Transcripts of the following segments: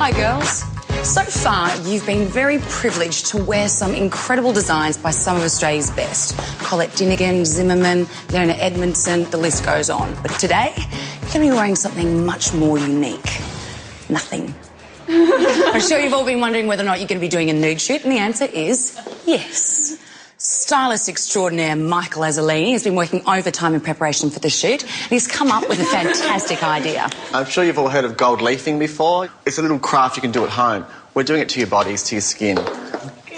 Hi, girls. So far, you've been very privileged to wear some incredible designs by some of Australia's best. Colette Dinnigan, Zimmerman, Lena Edmondson, the list goes on. But today, you're going to be wearing something much more unique. Nothing. I'm sure you've all been wondering whether or not you're going to be doing a nude shoot, and the answer is yes. Stylist extraordinaire Michael Azzolini has been working overtime in preparation for the shoot, and he's come up with a fantastic idea. I'm sure you've all heard of gold leafing before. It's a little craft you can do at home. We're doing it to your bodies, to your skin.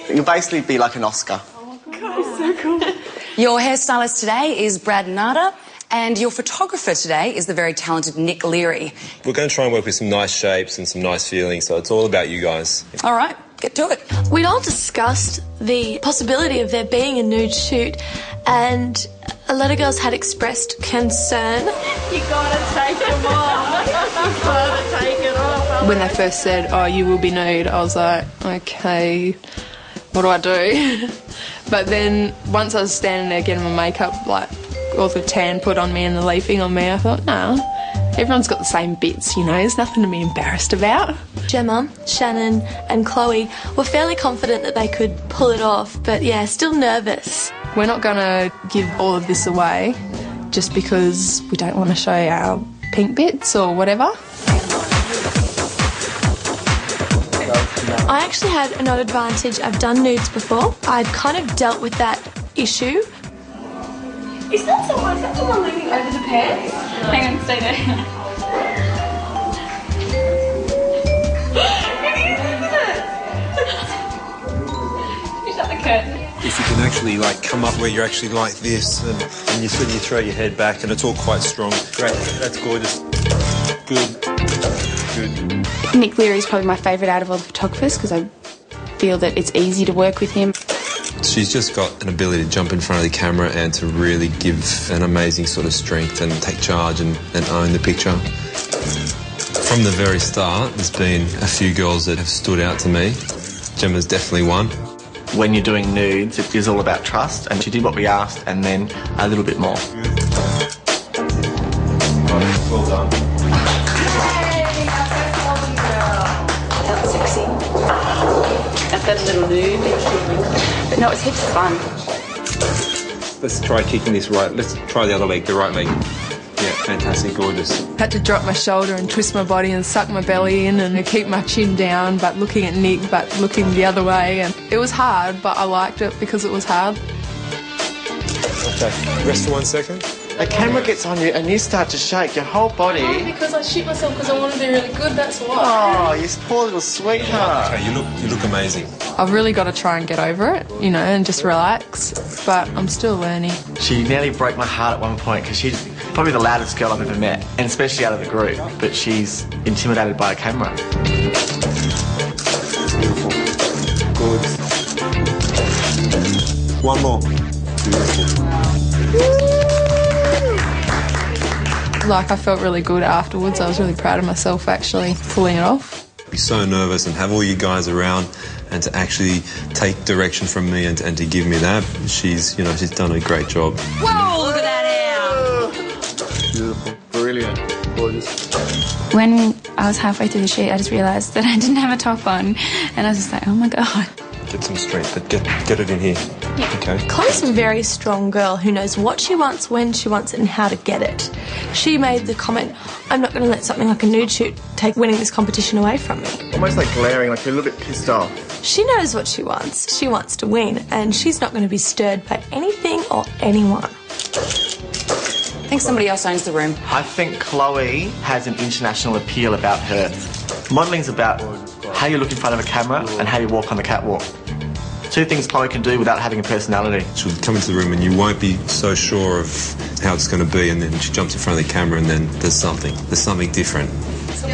You'll basically be like an Oscar. Oh, God, it's so cool. Your hairstylist today is Brad Nada, and your photographer today is the very talented Nick Leary. We're going to try and work with some nice shapes and some nice feelings, so it's all about you guys. All right, get to it. We'd all discussed the possibility of there being a nude shoot, and a lot of girls had expressed concern. You gotta take them off. You gotta take it off. When they first said, "Oh, you will be nude," I was like, "Okay, what do I do?" But then once I was standing there getting my makeup, like all the tan put on me and the leafing on me, I thought, no, everyone's got the same bits, you know, there's nothing to be embarrassed about. Gemma, Shannon and Chloe were fairly confident that they could pull it off, but yeah, still nervous. We're not going to give all of this away just because we don't want to show our pink bits or whatever. I actually had an advantage. I've done nudes before. I'd kind of dealt with that issue. Is that someone leaning over the pants? Hang on, stay there. It is, isn't it? You shut the curtain. If you can actually like come up where you're actually like this and you throw your head back and it's all quite strong. Great, that's gorgeous. Good. Nick Leary is probably my favourite out of all the photographers because I feel that it's easy to work with him. She's just got an ability to jump in front of the camera and to really give an amazing sort of strength and take charge and own the picture. From the very start, there's been a few girls that have stood out to me. Gemma's definitely one. When you're doing nudes, it is all about trust, and she did what we asked and then a little bit more. Well done. That little nude, but no, it's heaps of fun. Let's try kicking this right. Let's try the other leg, the right leg. Yeah, fantastic, gorgeous. Had to drop my shoulder and twist my body and suck my belly in and keep my chin down, but looking at Nick, but looking the other way. And it was hard, but I liked it because it was hard. Okay, rest for 1 second. The camera gets on you and you start to shake your whole body. No, because I shit myself because I want to be really good, that's why. Oh, you poor little sweetheart. Okay, you look amazing. I've really got to try and get over it, you know, and just relax, but I'm still learning. She nearly broke my heart at one point because she's probably the loudest girl I've ever met, and especially out of the group, but she's intimidated by a camera. Beautiful. Good. One more. Beautiful. Like, I felt really good afterwards. I was really proud of myself actually pulling it off. Be so nervous and have all you guys around and to actually take direction from me and to give me that. She's done a great job. Whoa, look at that hair! Beautiful. Brilliant. Gorgeous. When I was halfway through the shoot, I just realised that I didn't have a top on, and I was just like, oh my God. Get some strength, but get it in here. Yeah. Okay. Chloe's a very strong girl who knows what she wants, when she wants it, and how to get it. She made the comment, I'm not going to let something like a nude shoot take winning this competition away from me. Almost like glaring, like you're a little bit pissed off. She knows what she wants. She wants to win, and she's not going to be stirred by anything or anyone. I think somebody else owns the room. I think Chloe has an international appeal about her. Modelling's about how you look in front of a camera and how you walk on the catwalk. Two things Chloe can do without having a personality. She'll come into the room and you won't be so sure of how it's going to be, and then she jumps in front of the camera and then there's something different.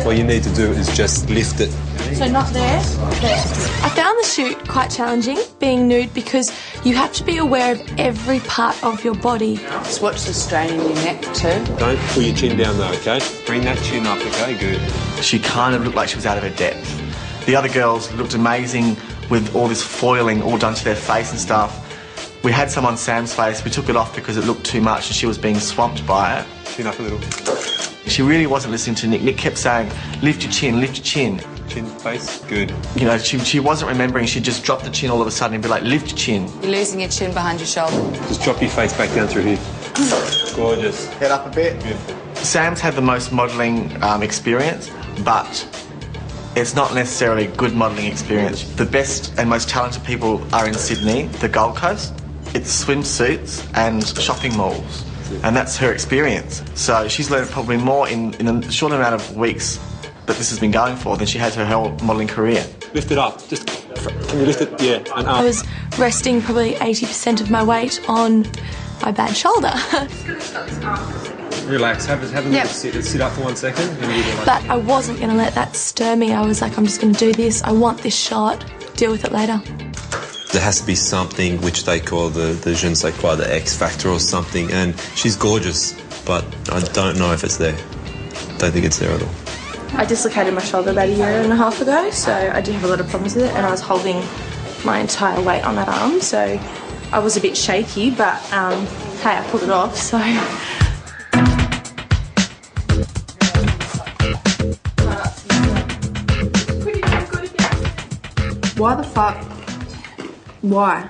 All you need to do is just lift it. So not there, there. I found the shoot quite challenging, being nude, because you have to be aware of every part of your body. Just watch the strain in your neck too. Don't pull your chin down though, okay? Bring that chin up, okay? Good. She kind of looked like she was out of her depth. The other girls looked amazing with all this foiling all done to their face and stuff. We had some on Sam's face. We took it off because it looked too much and she was being swamped by it. Chin up a little. She really wasn't listening to Nick. Nick kept saying, lift your chin, lift your chin. Chin, face, good. You know, she wasn't remembering. She'd just drop the chin all of a sudden and be like, lift your chin. You're losing your chin behind your shoulder. Just drop your face back down through here. Gorgeous. Head up a bit. Beautiful. Sam's had the most modelling experience, but it's not necessarily good modelling experience. The best and most talented people are in Sydney, the Gold Coast. It's swimsuits and shopping malls, and that's her experience. So she's learned probably more in a short amount of weeks that this has been going for than she has her whole modelling career. Lift it up. Just, can you lift it? Yeah, and up. I was resting probably 80% of my weight on my bad shoulder. Relax. Have a little sit up for 1 second. But I wasn't going to let that stir me. I was like, I'm just going to do this. I want this shot. Deal with it later. There has to be something which they call the je ne sais quoi, the X factor or something, and she's gorgeous, but I don't know if it's there. Don't think it's there at all. I dislocated my shoulder about 1.5 years ago, so I do have a lot of problems with it, and I was holding my entire weight on that arm, so I was a bit shaky, but hey, I pulled it off, so... Why the fuck? Why?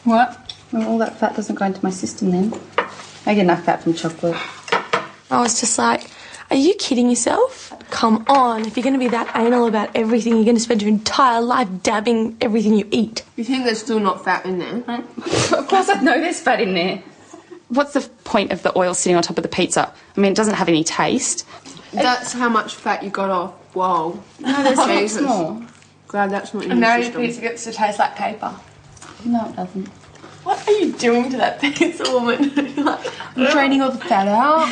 What? Well, all that fat doesn't go into my system then. I get enough fat from chocolate. I was just like, are you kidding yourself? Come on, if you're going to be that anal about everything, you're going to spend your entire life dabbing everything you eat. You think there's still not fat in there? Of course I know there's fat in there. What's the point of the oil sitting on top of the pizza? I mean, it doesn't have any taste. That's how much fat you got off. Whoa. No, there's heaps more. Glad that's not in And your now your system. pizza gets to taste like paper. No, it doesn't. What are you doing to that pizza, woman? I'm draining all the fat out.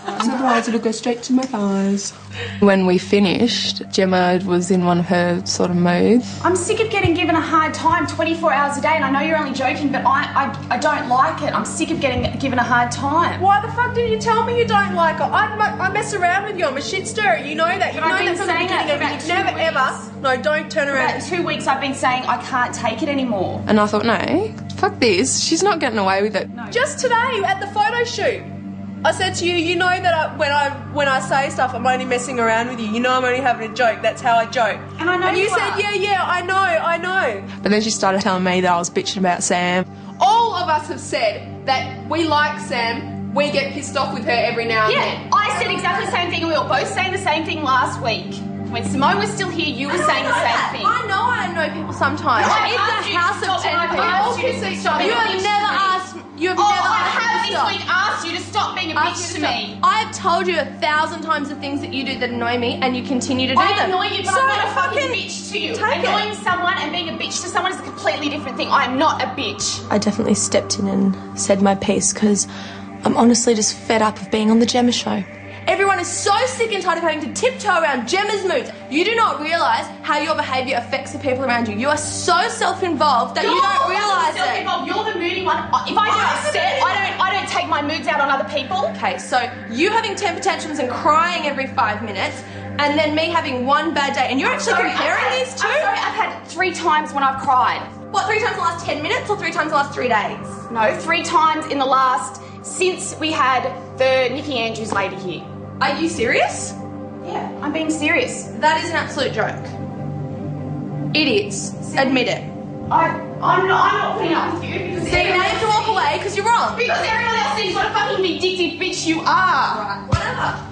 Otherwise it'll go straight to my thighs. When we finished, Gemma was in one of her sort of moods. I'm sick of getting given a hard time 24 hours a day, and I know you're only joking, but I don't like it. I'm sick of getting given a hard time. Why the fuck didn't you tell me you don't like it? I mess around with you. I'm a shit stirrer. You know that. You've known that from the beginning of it. You've never ever. No, don't turn For around. about 2 weeks I've been saying I can't take it anymore. And I thought, no, fuck this. She's not getting away with it. Just today at the photo shoot, I said to you, you know that when I say stuff, I'm only messing around with you. You know I'm only having a joke. That's how I joke. And I know And you you said, are. yeah, I know. But then she started telling me that I was bitching about Sam. All of us have said that we like Sam. We get pissed off with her every now and then. Yeah, I said exactly the same thing, and we were both saying the same thing last week. When Simone was still here, you were saying the same thing. I know people sometimes. I It's asked a you to house stop of 10 when I people. asked you to stop being You a have bitch never to me. asked. You have Oh, never I asked have me to this stop. week asked you to stop being a bitch to me. I've told you 1,000 times the things that you do that annoy me, and you continue to do I them. annoy you, but So I'm not a fucking fucking bitch to you. take it. Annoying someone and being a bitch to someone is a completely different thing. I am not a bitch. I definitely stepped in and said my piece because I'm honestly just fed up of being on the Gemma show. Everyone is so sick and tired of having to tiptoe around Gemma's moods. You do not realise how your behaviour affects the people around you. You are so self-involved that you don't realise it. You're the moody one. If I get upset, I don't take my moods out on other people. Okay, so you having temper tantrums and crying every 5 minutes, and then me having one bad day, and you're actually comparing these two? I'm sorry, I've had 3 times when I've cried. What, 3 times in the last 10 minutes or 3 times in the last 3 days? No, 3 times in the last, since we had the Nikki Andrews lady here. Are you serious? Yeah, I'm being serious. That is an absolute joke. It is. Admit it. I'm not putting up with you because So now you have to walk away because you're wrong. because everyone else thinks what a fucking vindictive bitch you are. Right, whatever.